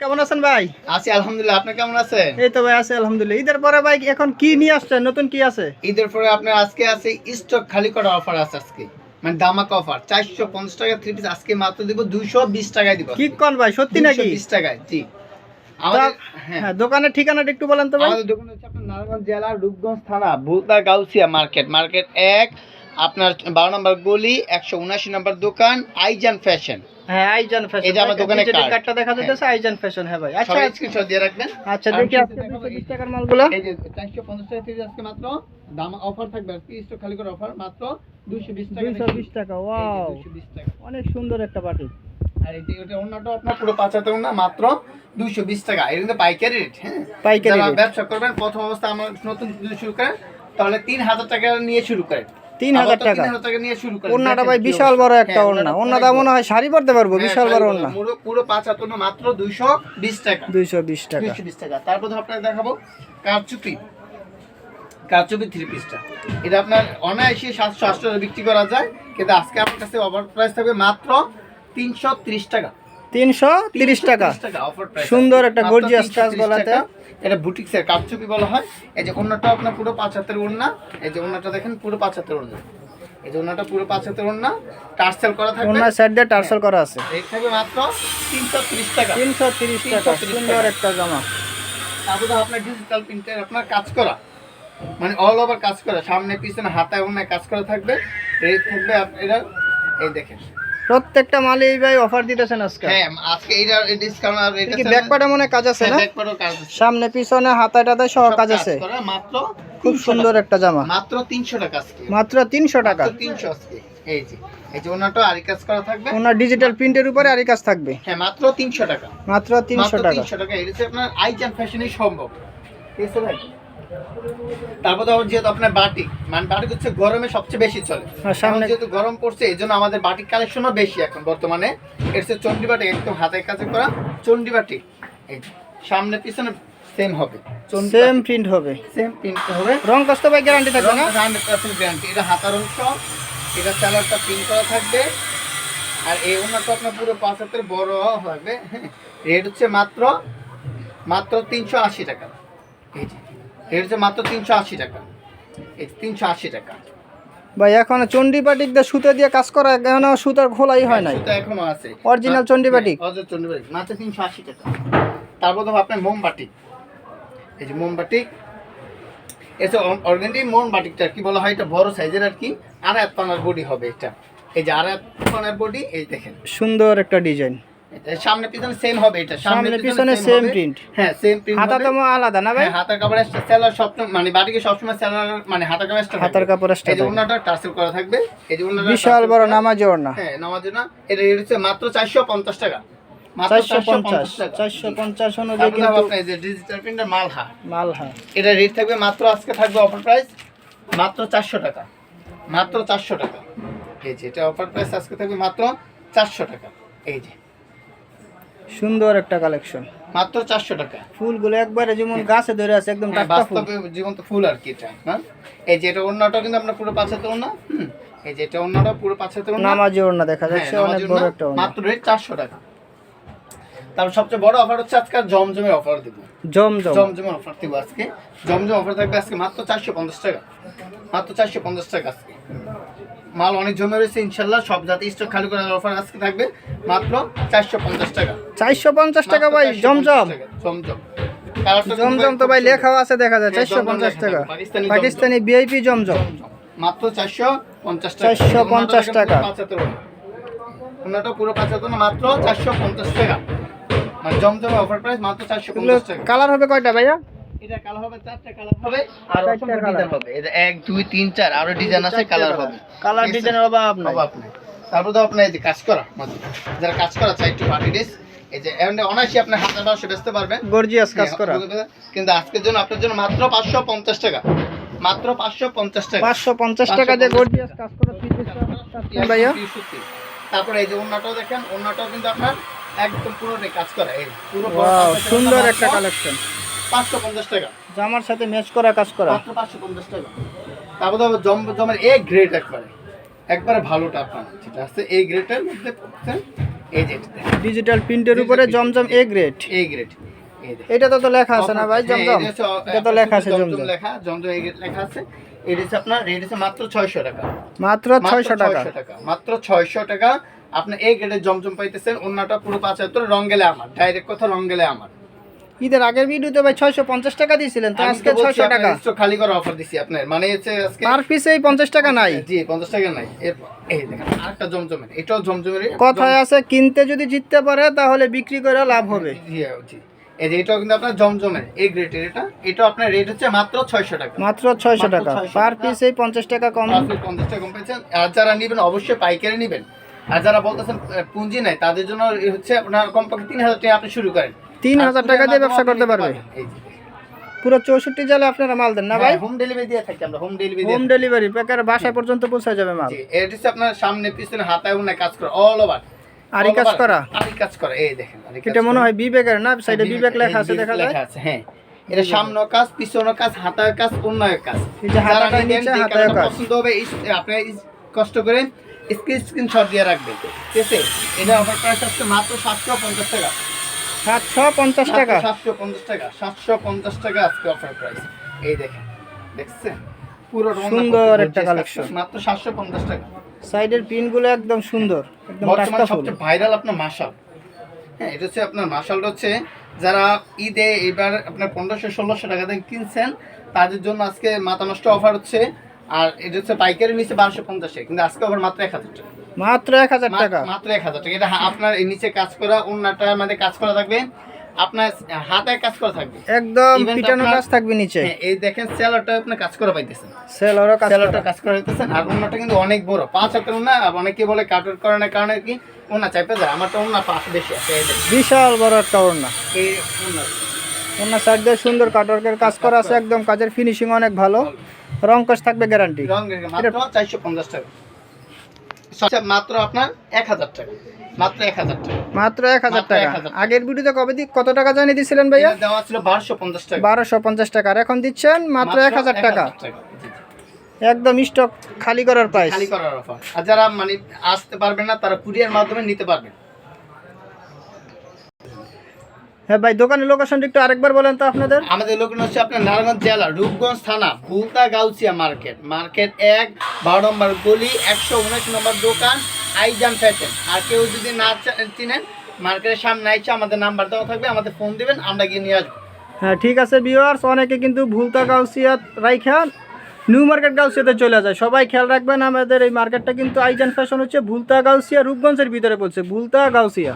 কেমন আছেন ভাই? আছি আলহামদুলিল্লাহ। আপনি কেমন আছেন? এই তো ভাই আছি আলহামদুলিল্লাহ। ঈদের পরে ভাই এখন কি নিয়ে আসছেন? নতুন কি আছে? ঈদের পরে আপনার আজকে আছে স্টক খালি করা অফার আছে আজকে। মানে ধামাকা অফার 450 টাকা থ্রি পিস আজকে মাত্র দিব 220 টাকায় দিব। কি কোন ভাই সত্যি নাকি? 220 টাকায় জি। আমাদের হ্যাঁ দোকানের ঠিকানাটা একটু বলেন তো ভাই। আমাদের দোকান হচ্ছে আপনার নারায়ণগঞ্জ জেলা রূপগঞ্জ থানা বুলতা গাউসিয়া মার্কেট 1 আপনার 12 নম্বর গলি 179 নম্বর দোকান আইজান ফ্যাশন। হ্যাঁ আইজান ফ্যাশন। এই যে আমার দোকানের কার্ডটা দেখা যাচ্ছে আইজান ফ্যাশন। হ্যাঁ ভাই আচ্ছা স্ক্রিনশট দিয়ে রাখবেন। আচ্ছা দেখি আজকে 220 টাকার মালগুলো। এই যে 450 টাকা থেকে আজকে মাত্র দাম অফার থাকবে আজকে স্টক খালি করে অফার মাত্র 220 টাকা। 220 টাকা ওয়াও 220 টাকা। অনেক সুন্দর একটা বাটি। আর এই যে ওটা অন্যটা আপনার পুরো 75 না মাত্র 220 টাকা। এর কিন্তু পাইকারি রেট। হ্যাঁ পাইকারি যারা রেট। ব্যবসা করবেন প্রথম অবস্থা আমার নতুন যদি শুরু করেন তাহলে 3000 টাকা নিয়ে শুরু করেন। 3000 টাকা। 3000 টাকা নিয়ে শুরু করেন। ওন্নাটা ভাই বিশাল বড় একটা ওন্না। ওন্নাটা মনে হয় শাড়ি পরতে পারবো, বিশাল বড় ওন্না। পুরো 75 না মাত্র 220 টাকা। 220 টাকা। 220 টাকা। তারপর আপনাদের দেখাবো কারচুপি থ্রি পিসটা। এটা আপনার অনায়াসে 700-800 টাকা বিক্রি করা যায়, কিন্তু আজকে আপনার কাছে অফার প্রাইস থাকবে মাত্র 330 টাকা। 330 টাকা। Offer price. সুন্দর একটা গর্জিয়াস কাজ গলাতে। এটা বুটিক্সের কারচুপি বলা হয়। এই যে ওন্নাটা আপনার পুরো 75 ওন্না। এই যে ওন্নাটা দেখেন পুরো 75 ওন্না। এই যে ওন্নাটা পুরো 75 ওন্না টার্সেল করা থাকবে। ওন্না সাইড দিয়ে টার্সেল করা আছে। এই থাকবে মাত্র 330 টাকা। 330 টাকা। সুন্দর একটা জামা। তারপরে আপনার ডিজিটাল প্রিন্টের আপনার কাজ করা, মানে অল ওভার কাজ করা, সামনে পিছনে হাতায় ওন্নায় কাজ করা থাকবে। এই থাকবে আপনারা এই দেখেন প্রত্যেকটা মালে এই ভাই অফার দিতেছেন আজকে। হ্যাঁ আজকে এইটা ডিসকাউন্ট আর এটা কি ব্যাকপার্টে মনে কাজ আছে না? ব্যাকপার্টও কাজ আছে। সামনে পিছনে হাতাটাতে সব কাজ আছে। মাত্র খুব সুন্দর একটা জামা। মাত্র 300 টাকা আজকে। মাত্র 300 টাকা। 300 আজকে। এই যে ওনাটা আরি কাজ করা থাকবে। ওনার ডিজিটাল প্রিন্টের উপরে আরি কাজ থাকবে। হ্যাঁ মাত্র 300 টাকা। মাত্র 300 টাকা। 300 টাকা। এটা হচ্ছে আপনার আইজান ফ্যাশনই সম্ভব। ঠিক আছে ভাই। তারপর তো যেহেতু আপনার বাটিক, মানে বাটিক হচ্ছে গরমে সবচেয়ে বেশি চলে। সামনে যেহেতু গরম পড়ছে এই জন্য আমাদের বাটিক কালেকশনও বেশি এখন বর্তমানে। এর হচ্ছে চন্ডি বাটিক, একদম হাতের কাছে করা চন্ডি বাটিক। এই সামনে পিছনে সেম হবে, সেম প্রিন্ট হবে, সেম প্রিন্ট হবে। রং কষ্ট ভাই গ্যারান্টি থাকবে না? 100% গ্যারান্টি। এটা হাতার অংশ, এটা সালোয়ারটা প্রিন্ট করা থাকবে। আর এই ওনাটা আপনার পুরো 75 বড় হবে। রেট হচ্ছে মাত্র 380 টাকা। এই যে রেট হচ্ছে মাত্র 380 টাকা। এই 380 টাকা ভাই। এখন চন্ডি বাটিক দিয়ে সুতো দিয়ে কাজ করা, এখনো সুতার খোলাই হয় নাই। সুতা এখনো আছে অরিজিনাল চন্ডি বাটিক। অরিজিনাল চন্ডি বাটিক মাত্র 380 টাকা। তারপর তো আপনার মোমবাটিক। এই যে মোমবাটিক, এটা অর্গানডি মোমবাটিকটা কি বলা হয়, এটা বড় সাইজের আর কি, আড়াই পানার বডি হবে এটা। এই যে আড়াই পানার বডি, এই দেখেন সুন্দর একটা ডিজাইন। সামনে পিছনে সেম হবে। এটা সামনে পিছনে সেম প্রিন্ট। হ্যাঁ সেম প্রিন্ট। হাতা তো আলাদা না ভাই? হ্যাঁ হাতার কাপড় সেলার সব, মানে বাটিকে সব সময় সেলার, মানে হাতার কাপড় এক্সট্রা, হাতার কাপড় এক্সট্রা। এই যে ওন্নাটা টার্সেল করা থাকবে। এই যে ওন্নাটা বিশাল বড় নামাজি ওন্না। হ্যাঁ নামাজি না। এটা রেট হচ্ছে মাত্র 450 টাকা। মাত্র 450 অনুযায়ী কিন্তু আপনি এই যে ডিজিটাল প্রিন্টার মালহা, এটা রেট থাকবে মাত্র, আজকে থাকবে অফার প্রাইস মাত্র 400 টাকা। মাত্র 400 টাকা। এই যে এটা অফার প্রাইস আজকে থাকবে মাত্র 400 টাকা। এই যে সুন্দর একটা কালেকশন মাত্র 400 টাকা। ফুলগুলো একবারে যেমন গাছে ধরে আছে, একদম টাটকা ফুল, বাস্তবে জীবন্ত ফুল আর কি এটা। হ্যাঁ এই যে এটা ওন্নাটা কিন্তু আপনার পুরো 75 ওন্না। এই যে এটা ওন্নাটা পুরো 75 ওন্না, নামাজি ওন্না দেখা যাচ্ছে, অনেক বড় একটা ওন্না। মাত্র রেট 400 টাকা। তারপর সবচেয়ে বড় অফার হচ্ছে আজকে জমজমের অফার দেব। জমজমের অফার দেব আজকে। জমজম অফার থাকবে আজকে মাত্র 450 টাকা। মাত্র 450 টাকা আজকে। মাল অনেক জমে রয়েছে ইনশাআল্লাহ, সব জাতি স্টক খালি করার অফার আজকে থাকবে মাত্র 450 টাকা। 450 টাকা ভাই। জমজম তো ভাই লেখাও আছে দেখা যায় 450 টাকা। পাকিস্তানি ভিআইপি জমজম মাত্র 450 টাকা। 450 টাকা। ওনাটা পুরো 75 না, মাত্র 450 টাকা। মানে জমজম অফার প্রাইস মাত্র 450 টাকা। কালার হবে কয়টা ভাইয়া? এটা কালার হবে 4টা কালার হবে, আর অসংখ্য ডিজাইন হবে। এটা 1 2 3 4 আরো ডিজাইন আছে, কালার হবে। কালার ডিজাইনের অভাব আপনার। তারপর তো আপনার এই যে কাজ করা, যারা কাজ করা চাই একটু পার্টি ড্রেস, এই যে এন্ডে অনায়াসে আপনি হাতে বাসে বেচতে পারবেন, গর্জিয়াস কাজ করা। কিন্তু আজকের জন্য আপনার জন্য মাত্র 550 টাকা। মাত্র 550 টাকা। 550 টাকা দিয়ে গর্জিয়াস কাজ করা ভাইয়া। তারপরে এই যে ওন্নাটাও দেখেন, ওন্নাটাও কিন্তু আপনার একদম পুরোটাই কাজ করা। এই পুরো সুন্দর একটা কালেকশন। 550 টাকা। জামার সাথে ম্যাচ করা কাজ করা মাত্র 550 টাকা। তারপর তো জমের এ গ্রেড একবারে ভালোটা আপনার যেটা আছে এই গ্রেডের মধ্যে পড়ছেন এই যে ডিজিটাল প্রিন্টের উপরে জমজম এ গ্রেড। এ গ্রেড, এই দেখেন। এটা তো লেখা আছে না ভাই জমজম? এটা তো লেখা আছে জমজম লেখা, জমজম এ গ্রেড লেখা আছে। এটা হচ্ছে আপনার রেট হচ্ছে মাত্র 600 টাকা। মাত্র 600 টাকা। মাত্র 600 টাকা আপনি এই গ্রেডের জমজম পাইতেছেন। ওন্নাটা পুরো 75 রং গেলে আমার, ডাইরেক্ট কথা রং গেলে আমার। ঈদের আগের ভিডিওতে ভাই 650 টাকা দিয়েছিলেন, তো আজকে 600 টাকা খালি করে অফার দিছি আপনার, মানে হচ্ছে আজকে পার পিসেই 50 টাকা নাই। জি 50 টাকা নাই। এই দেখেন আরেকটা জমজমের, এটাও জমজমের। কথায় আছে কিনতে যদি জিততে পারে তাহলে বিক্রি করে লাভ হবে। জি জি, এই যে এটাও কিন্তু আপনার জমজমের এই গ্রেডের। এটা আপনার রেট হচ্ছে মাত্র 600 টাকা। মাত্র 600 টাকা, পার পিসেই 50 টাকা কম। 50 টাকা কম পেয়েছেন। আর যারা নেবেন অবশ্যই পাইকারি নেবেন। আর যারা বলতেছেন পুঁজি নাই, তাদের জন্য হচ্ছে আপনার কমপক্ষে 3000 টাকা আপনি শুরু করেন। 3000 টাকা দিয়ে ব্যবসা করতে পারবে। পুরো 64 জেলায় আপনারা মাল দেন না ভাই? হোম ডেলিভারি দিয়ে থাকি আমরা, হোম ডেলিভারি। হোম ডেলিভারি প্যাকের বাসায় পর্যন্ত পৌঁছে যাবে মাল। জি, এটা হচ্ছে আপনার সামনে পিছনে হাতায় উন্নয় কাজ করে, অল ওভার আরি কাজ করা। আরি কাজ করে, এই দেখেন। এটা মনে হয় বিবেকের না, সাইডে বিবেক লেখা আছে, দেখা যায়। লেখা আছে, হ্যাঁ। এটা সামনের কাজ, পিছনের কাজ, হাতায় কাজ, উন্নয় কাজ। এই যে হাতাটা নিচে, হাতায় কাজ। পছন্দ হবে আপনি কষ্ট করে স্ক্রিনশট দিয়ে রাখবেন, ঠিক আছে? এটা অফার প্রাইস আছে মাত্র 750 টাকা। 750 টাকা, 750 টাকা, 750 টাকা আজকে অফার প্রাইস। এই দেখেন, দেখছেন পুরো সুন্দর একটা কালেকশন, মাত্র 750 টাকা। সাইডের পিনগুলো একদম সুন্দর, একদম টাটকা বর্তমানে ফুল। সবচেয়ে ভাইরাল আপনার মাশাল। হ্যাঁ, এটা হচ্ছে আপনার মাশালটা হচ্ছে যারা ঈদে এবার আপনার 1500-1600 টাকা দিয়ে কিনছেন, তাদের জন্য আজকে মাথা নষ্ট অফার হচ্ছে। আর এটা হচ্ছে পাইকারি নিচে 1250 টাকা, কিন্তু আজকে আবার মাত্র 1000 টাকা। মাত্র 1000 টাকা, মাত্র 1000 টাকা। এটা আপনার এই নিচে কাজ করা, ওন্নাটার মধ্যে কাজ করা থাকবে, আপনার হাতে কাজ করা থাকবে, একদম পিটানো কাজ থাকবে নিচে। হ্যাঁ, এই দেখেন সেলারটা আপনি কাজ করা পাইতেছেন, সেলারও কাজ সেলারটা করা। কাজ করা হইতেছেন। আর ওন্নাটা কিন্তু অনেক বড়, 5 হাতের ওন্না। অনেকে বলে কাটার কারণে কি ওন্না চাইপে যায়, আমারটা ওন্না 5 বেশি আছে। এই দেখেন বিশাল বড় একটা ওড়না। এই ওন্না, ওড়না সাইড দিয়ে সুন্দর কাটওয়ার্কের কাজ করা আছে, একদম কাজের ফিনিশিং অনেক ভালো, রং কাজ থাকবে গ্যারান্টি। রং মাত্র 450 টাকা। মাত্র আপনার 1000 টাকা, মাত্র 1000 টাকা, মাত্র 1000 টাকা। আগের ভিডিওতে কত টাকা জানিয়ে দিয়েছিলেন ভাইয়া? এটা দেওয়া ছিল 1250 টাকা। 1250 টাকা, আর এখন দিচ্ছেন মাত্র 1000 টাকা। একদম স্টক খালি করার প্রাইস, খালি করার অফার। আর যারা মানে আসতে পারবেন না, তারা কুরিয়ার মাধ্যমে নিতে পারবেন। হ্যাঁ ভাই, দোকানের লোকেশনটা একটু আরেকবার বলেন তো আপনাদের। আমাদের লোকেশন হচ্ছে আপনার নারায়ণগঞ্জ জেলা, রূপগঞ্জ থানা, ভুলতা গাউসিয়া মার্কেট, মার্কেট 1, 12 নম্বর গলি, 119 নম্বর দোকান, আইজান ফ্যাশন। আর কেউ যদি না চিনেন, মার্কেটের সামনে আইসা আমাদের নাম্বার দেওয়া থাকবে, আমাদের ফোন দিবেন, আমরা গিয়ে নিয়ে আসবো। হ্যাঁ ঠিক আছে ভিউয়ার্স, অনেকে কিন্তু ভুলতা গাউসিয়া রাইখা নিউ মার্কেট গাউসিয়াতে চলে যায়। সবাই খেয়াল রাখবেন, আমাদের এই মার্কেটটা কিন্তু আইজান ফ্যাশন হচ্ছে ভুলতা গাউসিয়া, রূপগঞ্জের ভিতরে পড়ছে, ভুলতা গাউসিয়া।